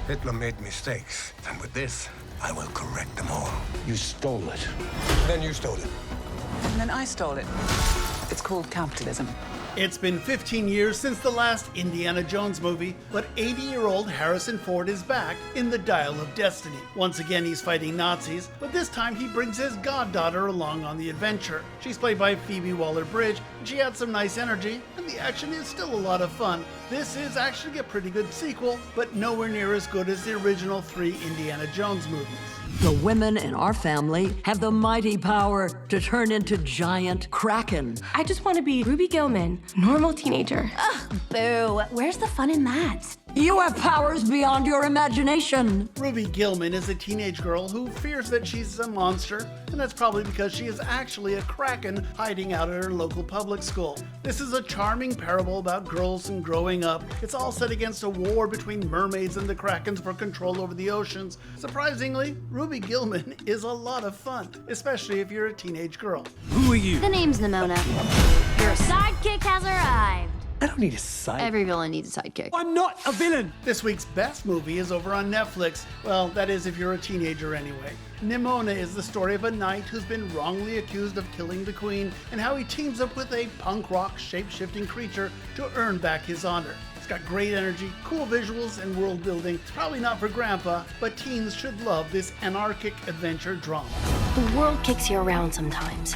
Hitler made mistakes, and with this, I will correct them all. You stole it. Then you stole it. And then I stole it. It's called capitalism. It's been 15 years since the last Indiana Jones movie, but 80-year-old Harrison Ford is back in the Dial of Destiny. Once again, he's fighting Nazis, but this time he brings his goddaughter along on the adventure. She's played by Phoebe Waller-Bridge, and she adds some nice energy, and the action is still a lot of fun. This is actually a pretty good sequel, but nowhere near as good as the original 3 Indiana Jones movies. The women in our family have the mighty power to turn into giant Kraken. I just want to be Ruby Gillman, normal teenager. Ugh, boo. Where's the fun in that? You have powers beyond your imagination. Ruby Gillman is a teenage girl who fears that she's a monster, and that's probably because she is actually a Kraken hiding out at her local public school. This is a charming parable about girls and growing up. It's all set against a war between mermaids and the Krakens for control over the oceans. Surprisingly, Ruby Gillman is a lot of fun, especially if you're a teenage girl. Who are you? The name's Nimona. Your sidekick has arrived. I don't need a sidekick. Every villain needs a sidekick. I'm not a villain. This week's best movie is over on Netflix. Well, that is if you're a teenager anyway. Nimona is the story of a knight who's been wrongly accused of killing the queen and how he teams up with a punk rock shape-shifting creature to earn back his honor. It's got great energy, cool visuals, and world building. It's probably not for grandpa, but teens should love this anarchic adventure drama. The world kicks you around sometimes.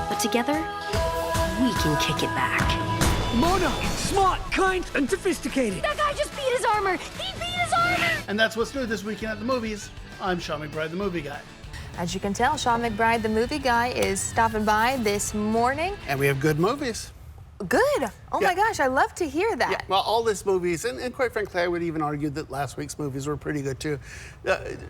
But together, we can kick it back. Mona, smart, kind, and sophisticated. That guy just beat his armor. He beat his armor. And that's what's new this weekend at the movies. I'm Sean McBride, the movie guy. As you can tell, Sean McBride, the movie guy, is stopping by this morning. And we have good movies. Good. Oh Yeah. my gosh, I love to hear that. Yeah, well, all these movies, and quite frankly, I would even argue that last week's movies were pretty good too.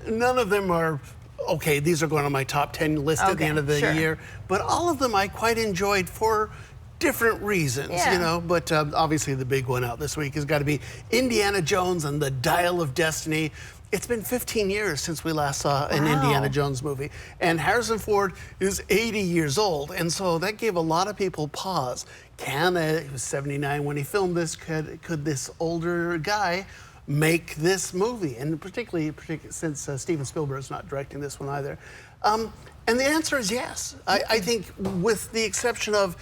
None of them are, okay, these are going on my top 10 list at the end of the year, but all of them I quite enjoyed for different reasons, you know, but obviously the big one out this week has got to be Indiana Jones and the Dial of Destiny. It's been 15 years since we last saw an Indiana Jones movie, and Harrison Ford is 80 years old, and so that gave a lot of people pause. He was 79 when he filmed this, could this older guy make this movie? And particularly since Steven Spielberg's not directing this one either. And the answer is yes. I think with the exception of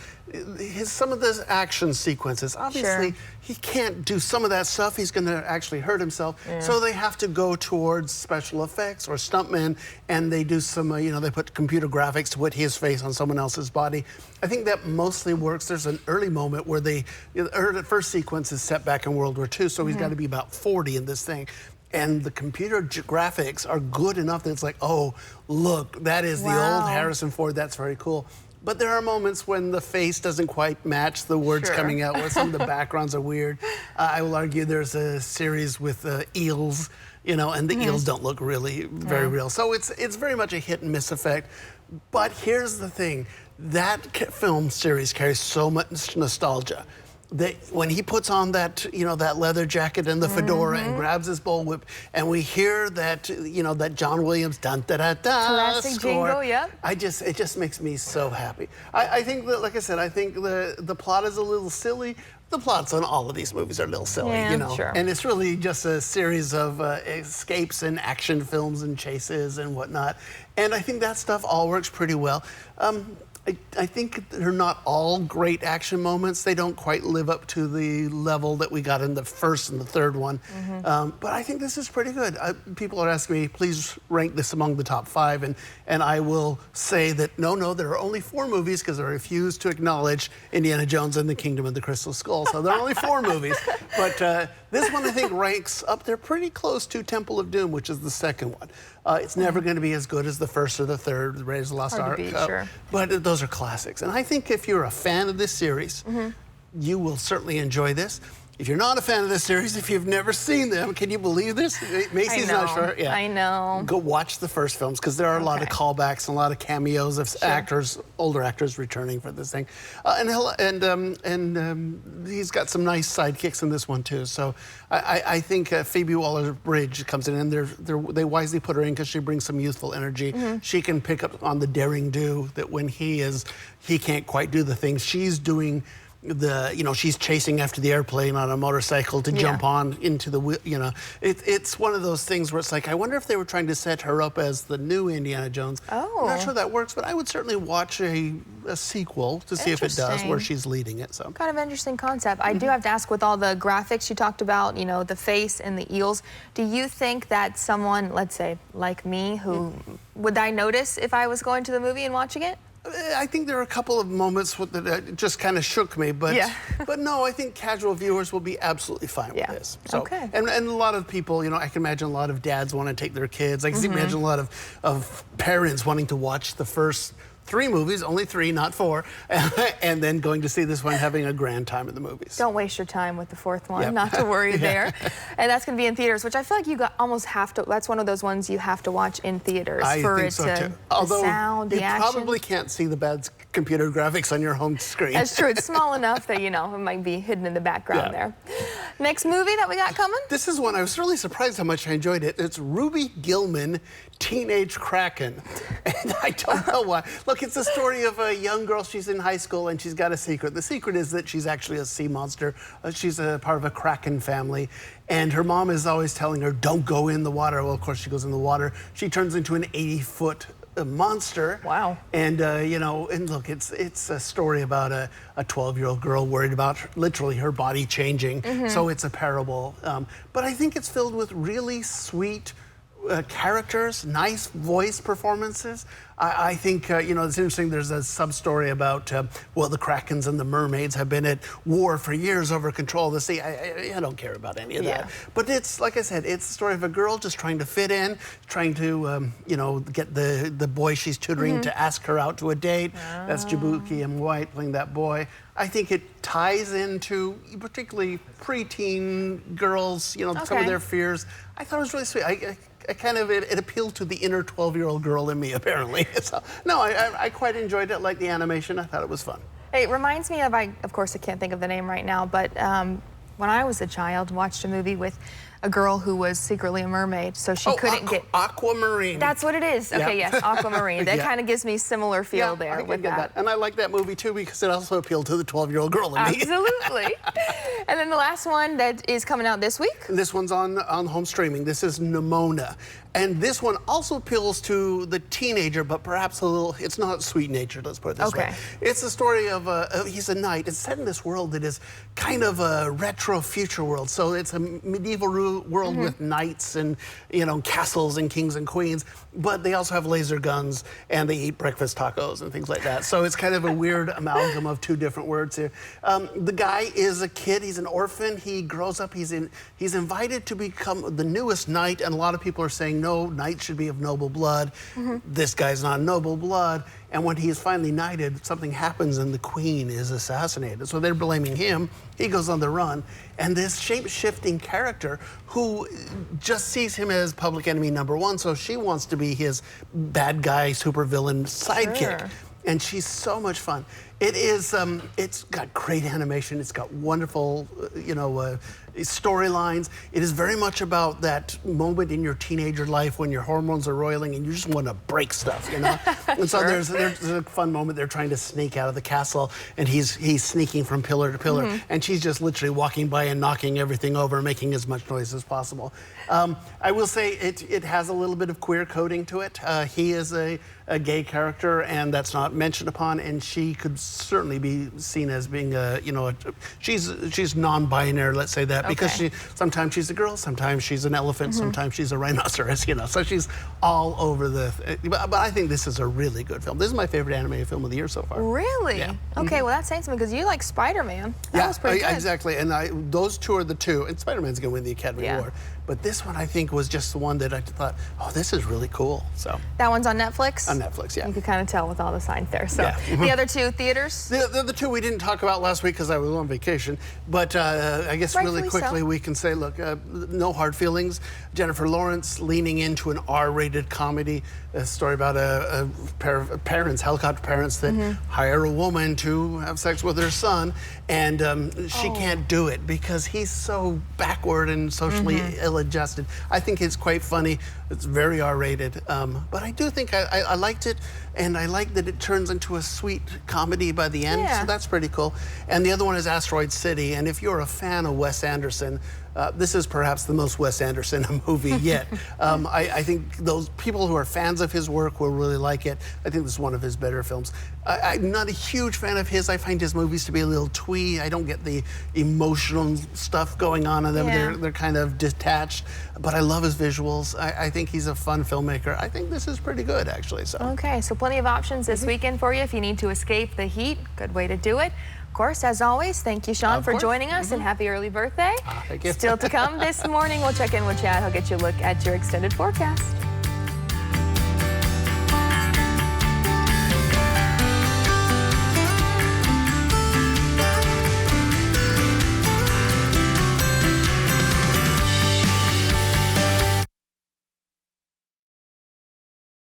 some of the action sequences, obviously he can't do some of that stuff. He's going to actually hurt himself. So they have to go towards special effects or stuntmen, and they do some, they put computer graphics to put his face on someone else's body. I think that mostly works. There's an early moment where the first sequence is set back in World War II, so he's got to be about 40 in this thing. And the computer graphics are good enough that it's like, oh, look, that is the old Harrison Ford. That's very cool. But there are moments when the face doesn't quite match the words coming out, where some of the backgrounds are weird. I will argue there's a series with eels, and the eels don't look really very real. So it's very much a hit and miss effect. But here's the thing. That film series carries so much nostalgia that when he puts on that, that leather jacket and the fedora and grabs his bullwhip, and we hear that, that John Williams dun-da-da-da classic score, jingle, yep. It just makes me so happy. I think that, like I said, I think the plot is a little silly. The plots on all of these movies are a little silly, and it's really just a series of escapes and action films and chases and whatnot. And I think that stuff all works pretty well. I think they're not all great action moments. They don't quite live up to the level that we got in the first and the third one. But I think this is pretty good. People are asking me, please rank this among the top 5. And I will say that, no, there are only 4 movies because I refuse to acknowledge Indiana Jones and the Kingdom of the Crystal Skull. So there are only 4 movies. But this one, I think, ranks up there pretty close to Temple of Doom, which is the second one. It's never going to be as good as the first or the third, Raiders of the Lost Ark. But those are classics. And I think if you're a fan of this series, you will certainly enjoy this. If you're not a fan of this series, if you've never seen them, can you believe this? Macy's not sure. Yeah. I know. Go watch the first films because there are a lot of callbacks and a lot of cameos of actors, older actors returning for this thing. And he's got some nice sidekicks in this one too. So I think Phoebe Waller-Bridge comes in, and they wisely put her in because she brings some youthful energy. She can pick up on the daring do that when he can't quite do the things she's doing. she's chasing after the airplane on a motorcycle to jump on into the, it's one of those things where it's like, I wonder if they were trying to set her up as the new Indiana Jones. Oh. I'm not sure that works, but I would certainly watch a sequel to see if it does, where she's leading it. So kind of interesting concept. I do have to ask, with all the graphics you talked about, the face and the eels, do you think that someone, let's say like me, who would I notice if I was going to the movie and watching it? I think there are a couple of moments that just kind of shook me, but but no, I think casual viewers will be absolutely fine with this. So, okay. And a lot of people, I can imagine a lot of dads want to take their kids. I can imagine a lot of parents wanting to watch the first 3 movies, only 3, not 4, and then going to see this one, having a grand time at the movies. Don't waste your time with the 4th one, not to worry there. And that's going to be in theaters, which I feel like almost have to, that's one of those ones you have to watch in theaters for it to, although the sound, the action. You probably can't see the bad computer graphics on your home screen. That's true. It's small enough that, it might be hidden in the background there. Next movie that we got coming? This is one I was really surprised how much I enjoyed it. It's Ruby Gillman, Teenage Kraken. And I don't know why. Look, it's a story of a young girl. She's in high school and she's got a secret. The secret is that she's actually a sea monster. She's a part of a Kraken family. And her mom is always telling her, don't go in the water. Well, of course, she goes in the water. She turns into an 80-foot monster. Wow. And, and look, it's a story about a 12-year-old girl worried about literally her body changing. So it's a parable. But I think it's filled with really sweet characters, nice voice performances. I think, it's interesting, there's a sub-story about, the Krakens and the mermaids have been at war for years over control of the sea. I don't care about any of that. But it's, like I said, it's the story of a girl just trying to fit in, trying to, get the boy she's tutoring to ask her out to a date. That's Jabuki M. White playing that boy. I think it ties into particularly preteen girls, some of their fears. I thought it was really sweet. It appealed to the inner 12-year-old girl in me, apparently. So, no, I quite enjoyed it. Like the animation, I thought it was fun. Hey, it reminds me of, of course, I can't think of the name right now, but when I was a child, watched a movie with a girl who was secretly a mermaid, so she couldn't get... Aquamarine. That's what it is. Okay, yes, Aquamarine. That kind of gives me similar feel there with that. And I like that movie, too, because it also appealed to the 12-year-old girl in me. Absolutely. And then the last one that is coming out this week? This one's on home streaming. This is Nimona. And this one also appeals to the teenager, but perhaps a little, it's not sweet-natured, let's put it this way. It's the story of, he's a knight. It's set in this world that is kind of a retro future world. So it's a medieval world with knights and, castles and kings and queens, but they also have laser guns and they eat breakfast tacos and things like that. So it's kind of a weird amalgam of 2 different words here. The guy is a kid. He's an orphan. He grows up. He's invited to become the newest knight, and a lot of people are saying, no, knights should be of noble blood. This guy's not noble blood. And when he is finally knighted, something happens and the queen is assassinated. So they're blaming him. He goes on the run. And this shape-shifting character who just sees him as public enemy #1, so she wants to be his bad guy, supervillain sidekick. And she's so much fun. It is, it's got great animation. It's got wonderful, storylines. It is very much about that moment in your teenager life when your hormones are roiling and you just want to break stuff, And so there's a fun moment. They're trying to sneak out of the castle, and he's sneaking from pillar to pillar, and she's just literally walking by and knocking everything over, making as much noise as possible. I will say it has a little bit of queer coding to it. He is a gay character, and that's not mentioned upon, and she could certainly be seen as being she's non-binary, let's say that, because sometimes she's a girl, sometimes she's an elephant, sometimes she's a rhinoceros, so she's all over but I think this is a really good film. This is my favorite animated film of the year so far. Really? Yeah. Okay, well that's saying something, because you like Spider-Man. That was pretty good. Exactly, and those 2 are the 2, and Spider-Man's gonna win the Academy Award. But this one, I think, was just the one that I thought, oh, this is really cool. So that one's on Netflix? On Netflix, yeah. You can kind of tell with all the signs there. So the other 2 theaters? The 2 we didn't talk about last week because I was on vacation. But I guess really quick. quickly we can say, look, no hard feelings. Jennifer Lawrence leaning into an R-rated comedy, a story about a pair of parents, helicopter parents that hire a woman to have sex with their son, and she can't do it because he's so backward and socially ill-adjusted. I think it's quite funny. It's very R-rated, but I do think I liked it, and I like that it turns into a sweet comedy by the end, so that's pretty cool. And the other one is Asteroid City, and if you're a fan of Wes Anderson, this is perhaps the most Wes Anderson movie yet. I think those people who are fans of his work will really like it. I think this is one of his better films. I'm not a huge fan of his. I find his movies to be a little twee. I don't get the emotional stuff going on in them. They're kind of detached, but I love his visuals. I think he's a fun filmmaker. I think this is pretty good, actually. So. Okay, so plenty of options this weekend for you if you need to escape the heat. Good way to do it. Of course, as always, thank you, Sean, for joining us, and happy early birthday. Thank you. Still to come this morning, we'll check in with Chad. He'll get you a look at your extended forecast.